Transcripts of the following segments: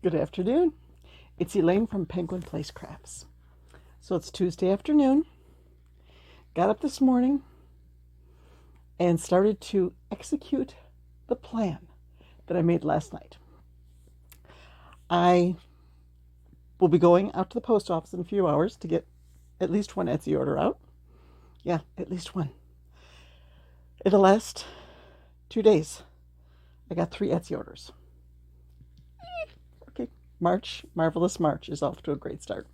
Good afternoon. It's Elaine from Penguin Place Crafts. So it's Tuesday afternoon. Got up this morning and started to execute the plan that I made last night. I will be going out to the post office in a few hours to get at least one Etsy order out. Yeah, at least one. It'll last 2 days. I got 3 Etsy orders. Okay, March, Marvelous March is off to a great start.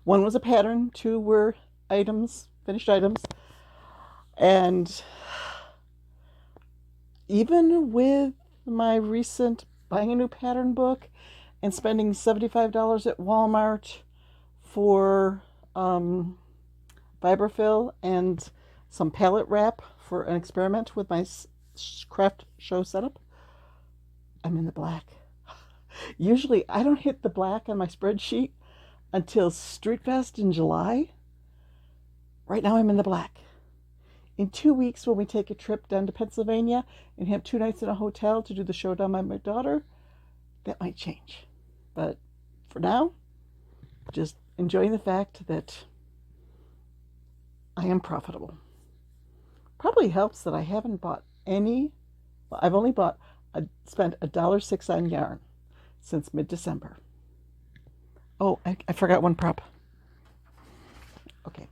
1 was a pattern, 2 were items, finished items. And even with my recent buying a new pattern book and spending $75 at Walmart for fiberfill and some palette wrap for an experiment with my craft show setup, I'm in the black. Usually I don't hit the black on my spreadsheet until Street Fest in July. Right now I'm in the black. In 2 weeks, when we take a trip down to Pennsylvania and have 2 nights in a hotel to do the show down by my daughter, that might change. But for now, just enjoying the fact that I am profitable. Probably helps that I haven't bought any. Well, I've only spent $1.06 on yarn since mid-December. Oh, I forgot one prop. Okay.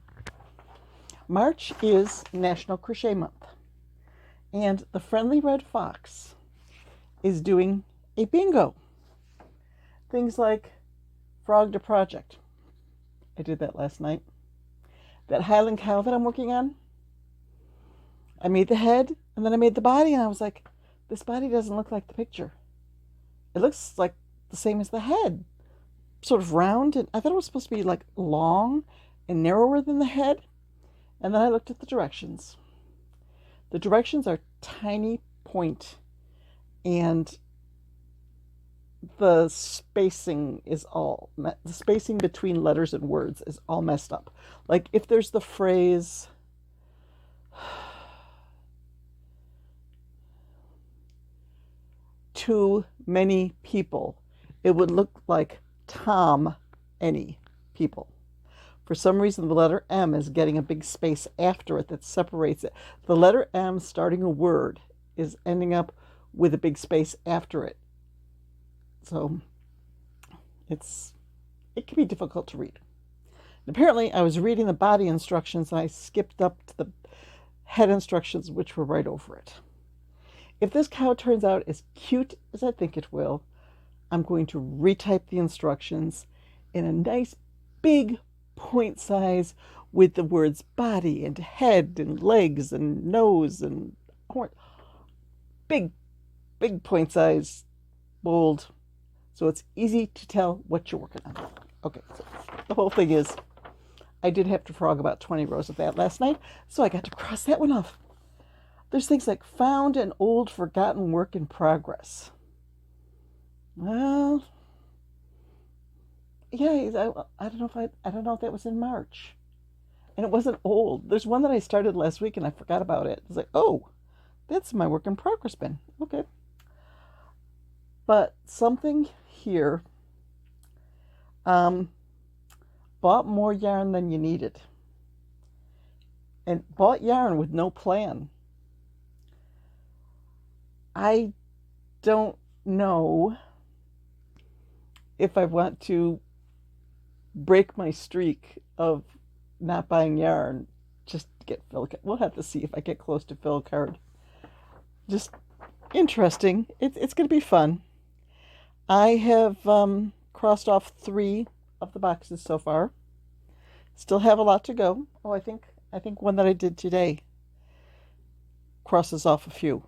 March is National Crochet Month, and the Friendly Red Fox is doing a bingo. Things like Frog to Project. I did that last night. That Highland cow that I'm working on, I made the head, and then I made the body, and I was like, this body doesn't look like the picture. It looks like the same as the head, sort of round, and I thought it was supposed to be like long and narrower than the head. And then I looked at the directions. The directions are tiny point, and the spacing between letters and words is all messed up. Like if there's the phrase too many people, it would look like Tom any people. For some reason, the letter M is getting a big space after it that separates it. The letter M starting a word is ending up with a big space after it. So it can be difficult to read. And apparently, I was reading the body instructions and I skipped up to the head instructions, which were right over it. If this cow turns out as cute as I think it will, I'm going to retype the instructions in a nice big point size with the words body and head and legs and nose and horn. Big point size, bold, so it's easy to tell what you're working on. Okay, so the whole thing is, I did have to frog about 20 rows of that last night, so I got to cross that one off. There's things like found and old forgotten work in progress. Well, yeah, I don't know if that was in March. And it wasn't old. There's one that I started last week and I forgot about it. It's like, oh, that's my work in progress bin. Okay. But something here, bought more yarn than you needed. And bought yarn with no plan. I don't know if I want to break my streak of not buying yarn just to get fill card. We'll have to see if I get close to fill card. Just interesting. It's going to be fun. I have crossed off 3 of the boxes so far. Still have a lot to go. Oh, I think one that I did today crosses off a few.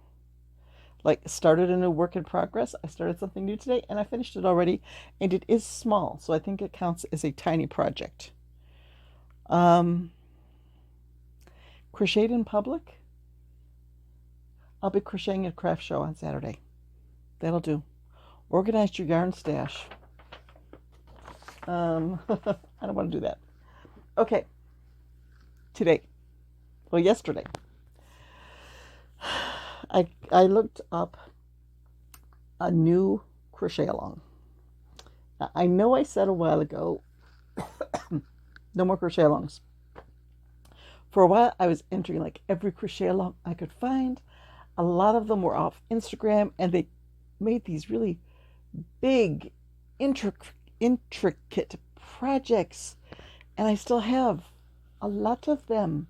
Like started a new work in progress. I started something new today and I finished it already, and it is small, so I think it counts as a tiny project. Crocheted in public. I'll be crocheting at a craft show on Saturday. That'll do. Organize your yarn stash. I don't want to do that. Okay. Yesterday, I looked up a new crochet along. I know I said a while ago, no more crochet alongs. For a while, I was entering like every crochet along I could find. A lot of them were off Instagram, and they made these really big, intricate projects, and I still have a lot of them.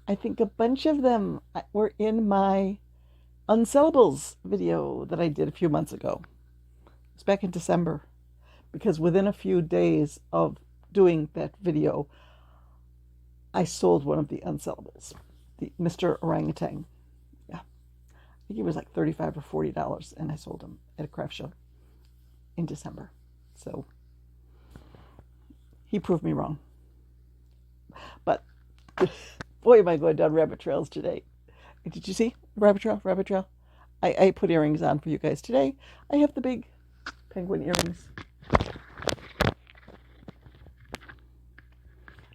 I think a bunch of them were in my unsellables video that I did a few months ago. It's back in December, because within a few days of doing that video, I sold one of the unsellables, the Mr. Orangutan. Yeah, I think it was like $35 or $40, and I sold him at a craft show in December. So he proved me wrong. But boy, am I going down rabbit trails today. Did you see? Rabbit trail, rabbit trail. I put earrings on for you guys today. I have the big penguin earrings,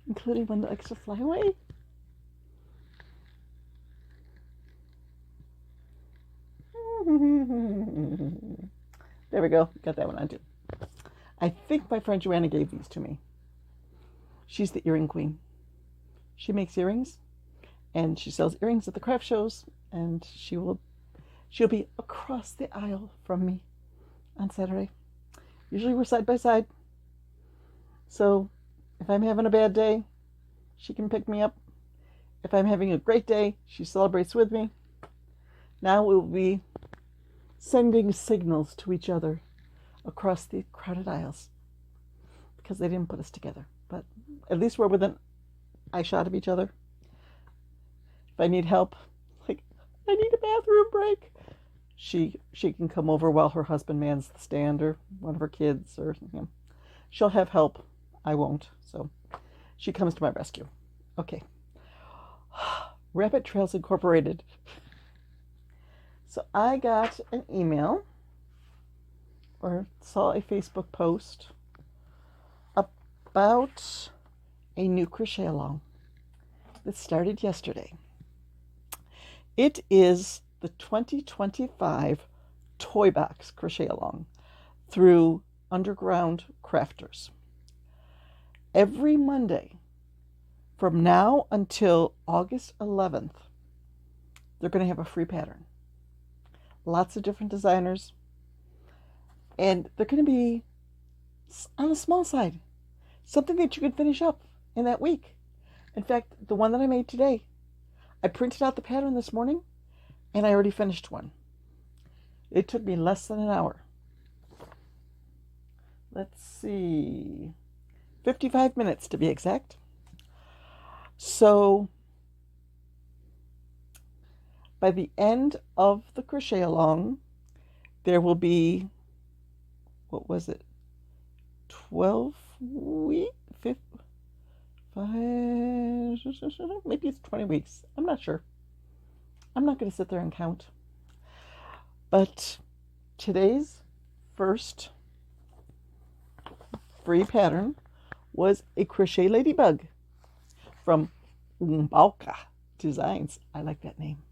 including one that likes to fly away. There we go. Got that one on too. I think my friend Joanna gave these to me. She's the earring queen. She makes earrings, and she sells earrings at the craft shows, and she'll be across the aisle from me on Saturday. Usually we're side by side. So if I'm having a bad day, she can pick me up. If I'm having a great day, she celebrates with me. Now we'll be sending signals to each other across the crowded aisles, because they didn't put us together. But at least we're within eye shot of each other. If I need help, like I need a bathroom break, she can come over while her husband mans the stand, or one of her kids, or she'll have help. I won't. So she comes to my rescue. Okay. Rabbit Trails Incorporated. So I got an email, or saw a Facebook post about a new crochet along that started yesterday. It is the 2025 Toy Box Crochet Along through Underground Crafters. Every Monday from now until August 11th, they're going to have a free pattern. Lots of different designers, and they're going to be on the small side, something that you can finish up in that week. In fact, the one that I made today, I printed out the pattern this morning, and I already finished one. It took me less than an hour. Let's see, 55 minutes to be exact. So by the end of the crochet along, there will be, what was it, 12 weeks, 5, maybe it's 20 weeks. I'm not sure. I'm not going to sit there and count. But today's first free pattern was a Crochet Ladybug from Umbalka Designs. I like that name.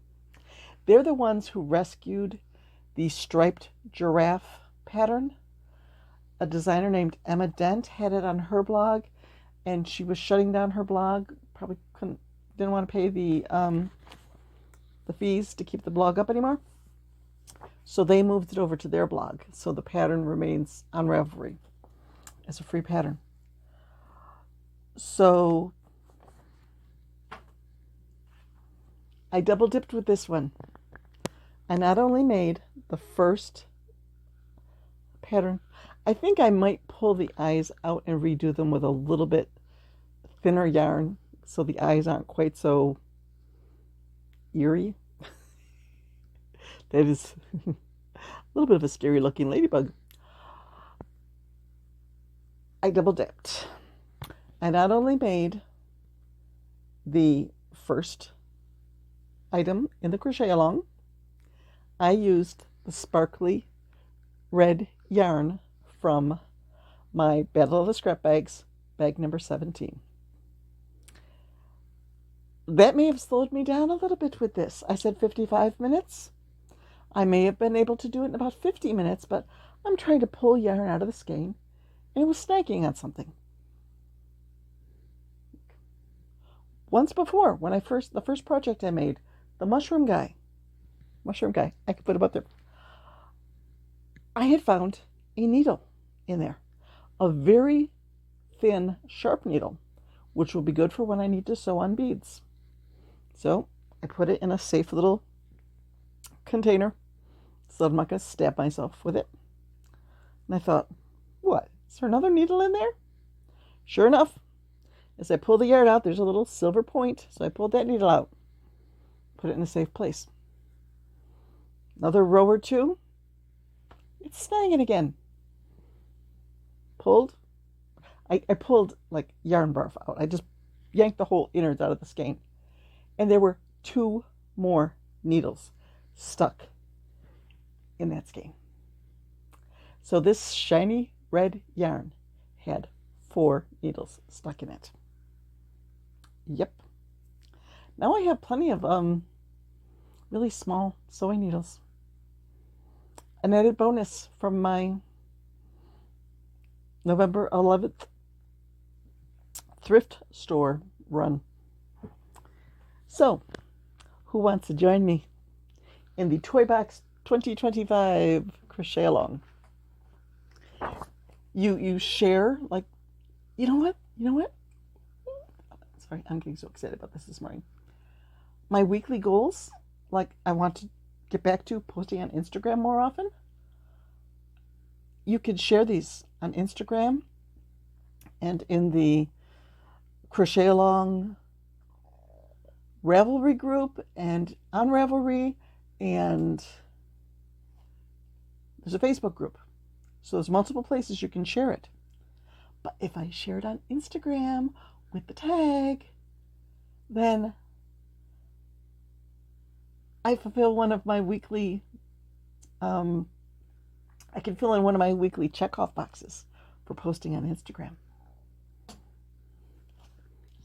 They're the ones who rescued the striped giraffe pattern. A designer named Emma Dent had it on her blog, and she was shutting down her blog. Probably didn't want to pay the fees to keep the blog up anymore. So they moved it over to their blog. So the pattern remains on Ravelry as a free pattern. So I double dipped with this one. I not only made the first pattern, I think I might pull the eyes out and redo them with a little bit thinner yarn so the eyes aren't quite so eerie. That is a little bit of a scary looking ladybug. I double dipped. I not only made the first item in the crochet along, I used the sparkly red yarn from my Battle of the Scrap Bags, bag number 17. That may have slowed me down a little bit with this. I said 55 minutes. I may have been able to do it in about 50 minutes, but I'm trying to pull yarn out of the skein and it was snagging on something. Once before, when the first project I made, the mushroom guy, I could put him up there. I had found a needle in there, a very thin, sharp needle, which will be good for when I need to sew on beads. So I put it in a safe little container so I'm not going to stab myself with it. And I thought, what? Is there another needle in there? Sure enough, as I pull the yarn out, there's a little silver point. So I pulled that needle out, put it in a safe place. Another row or two, it's snagging again. Pulled. I pulled like yarn barf out. I just yanked the whole innards out of the skein. And there were 2 more needles stuck in that skein. So this shiny red yarn had 4 needles stuck in it. Yep. Now I have plenty of really small sewing needles. An added bonus from my November 11th thrift store run. So, who wants to join me in the Toy Box 2025 crochet along? You share, like, you know what? Sorry, I'm getting so excited about this morning. My weekly goals, like I want to get back to posting on Instagram more often. You can share these on Instagram and in the crochet along Ravelry group and on Ravelry, and there's a Facebook group. So there's multiple places you can share it. But if I share it on Instagram with the tag, then I fulfill one of my weekly, I can fill in one of my weekly checkoff boxes for posting on Instagram.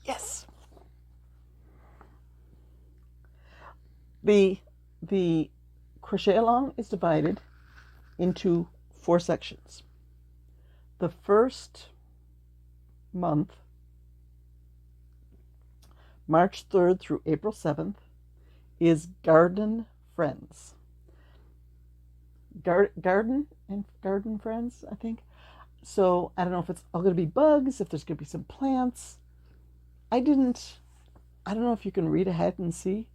Yes. The crochet along is divided into 4 sections. The first month, March 3rd through April 7th, is Garden Friends. Garden Friends, I think. So I don't know if it's all going to be bugs, if there's going to be some plants. I don't know if you can read ahead and see.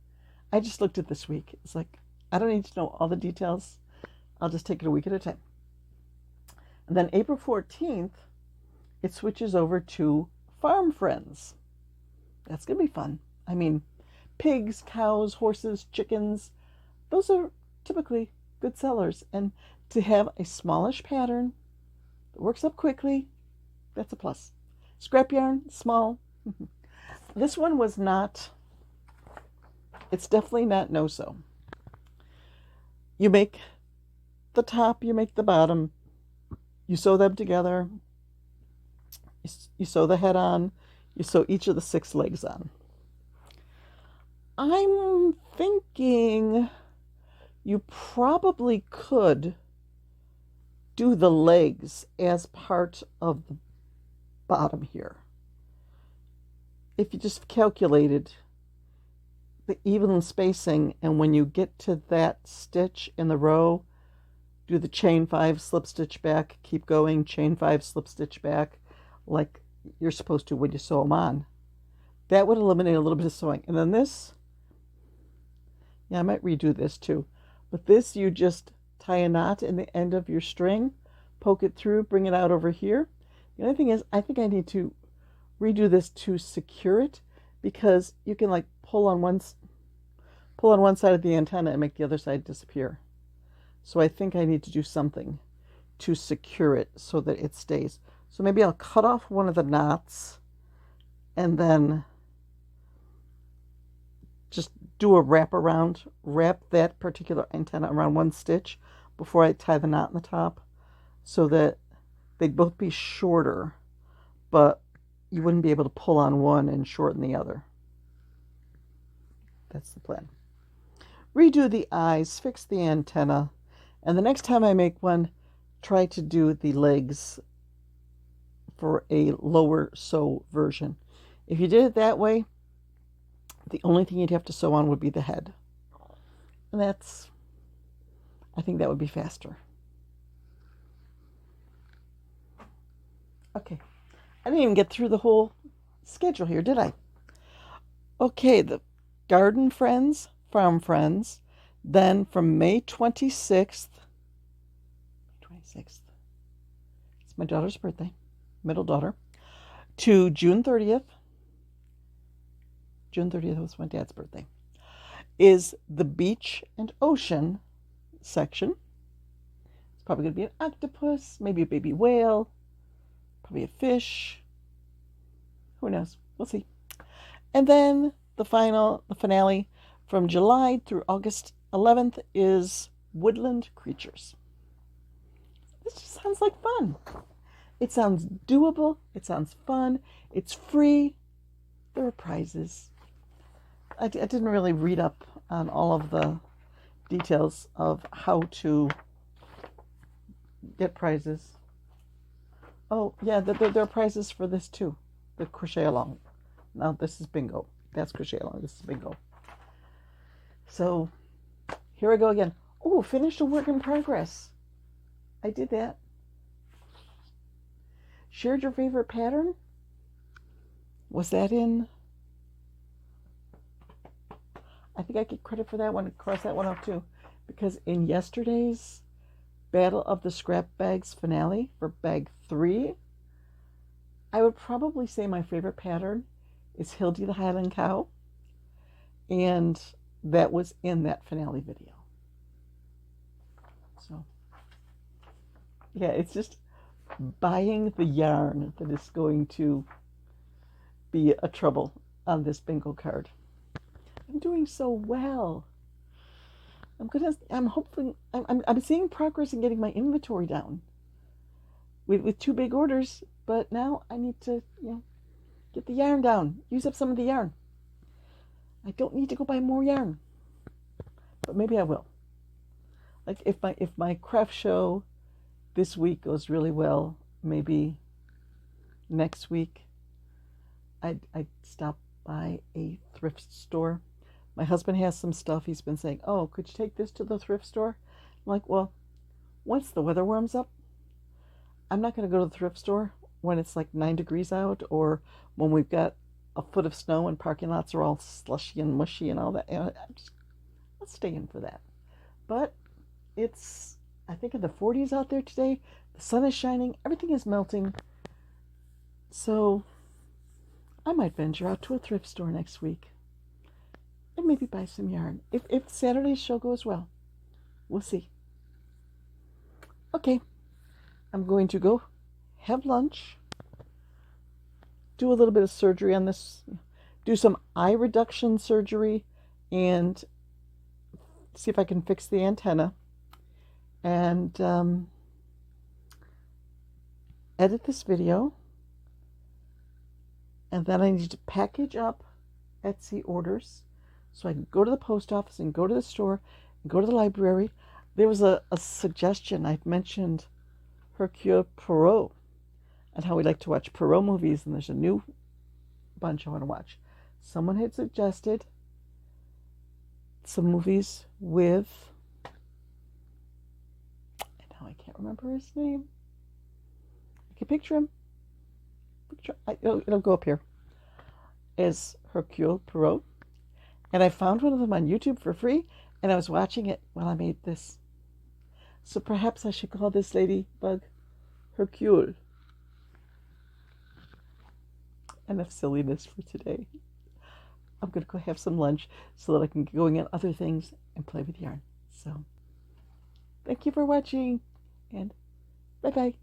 I just looked at this week. It's like, I don't need to know all the details. I'll just take it a week at a time. And then April 14th, it switches over to Farm Friends. That's going to be fun. I mean, pigs, cows, horses, chickens, those are typically good sellers. And to have a smallish pattern that works up quickly, that's a plus. Scrap yarn, small. This one was not, it's definitely not no-sew. You make the top, you make the bottom, you sew them together, you sew the head on, you sew each of the 6 legs on. I'm thinking you probably could do the legs as part of the bottom here. If you just calculated the even spacing, and when you get to that stitch in the row, do the chain 5, slip stitch back, keep going, chain 5, slip stitch back, like you're supposed to when you sew them on. That would eliminate a little bit of sewing. And then this, yeah, I might redo this too. But this, you just tie a knot in the end of your string, poke it through, bring it out over here. The other thing is, I think I need to redo this to secure it, because you can like pull on one side of the antenna and make the other side disappear. So I think I need to do something to secure it so that it stays. So maybe I'll cut off one of the knots and then just do a wrap around, wrap that particular antenna around one stitch before I tie the knot in the top, so that they'd both be shorter, but you wouldn't be able to pull on one and shorten the other. That's the plan. Redo the eyes, fix the antenna, and the next time I make one, try to do the legs for a lower sew version. If you did it that way, the only thing you'd have to sew on would be the head. And I think that would be faster. Okay, I didn't even get through the whole schedule here, did I? Okay, the garden friends, farm friends, then from May 26th, it's my daughter's birthday, middle daughter, to June 30th. June 30th was my dad's birthday, is the beach and ocean section. It's probably going to be an octopus, maybe a baby whale, probably a fish. Who knows? We'll see. And then the finale from July through August 11th is woodland creatures. This just sounds like fun. It sounds doable. It sounds fun. It's free. There are prizes. I didn't really read up on all of the details of how to get prizes. Oh, yeah, there are prizes for this too. The crochet along. Now this is bingo. That's crochet along. This is bingo. So here I go again. Oh, finished a work in progress. I did that. Shared your favorite pattern? Was that in? I think I get credit for that one. Cross that one off too. Because in yesterday's Battle of the Scrap Bags finale for bag 3, I would probably say my favorite pattern is Hildy the Highland Cow. And that was in that finale video. So, yeah, it's just buying the yarn that is going to be a trouble on this bingo card. I'm doing so well. I'm seeing progress in getting my inventory down with 2 big orders, but now I need to, get the yarn down, use up some of the yarn. I don't need to go buy more yarn, but maybe I will. Like if my craft show this week goes really well, maybe next week I'd stop by a thrift store. My husband has some stuff. He's been saying, oh, could you take this to the thrift store? I'm like, well, once the weather warms up, I'm not going to go to the thrift store when it's like 9 degrees out or when we've got a foot of snow and parking lots are all slushy and mushy and all that. I'll stay in for that. But it's, I think, in the 40s out there today. The sun is shining. Everything is melting. So I might venture out to a thrift store next week and maybe buy some yarn. If Saturday's show goes well, we'll see. Okay, I'm going to go have lunch, do a little bit of surgery on this, do some eye reduction surgery, and see if I can fix the antenna, and edit this video. And then I need to package up Etsy orders so I can go to the post office and go to the store and go to the library. There was a suggestion. I've mentioned Hercule Poirot and how we like to watch Poirot movies, and there's a new bunch I want to watch. Someone had suggested some movies with, and now I can't remember his name. I can picture him. It'll go up here as Hercule Poirot. And I found one of them on YouTube for free, and I was watching it while I made this. So perhaps I should call this ladybug Hercule. Enough silliness for today. I'm going to go have some lunch so that I can get going on other things and play with yarn. So, thank you for watching, and bye-bye.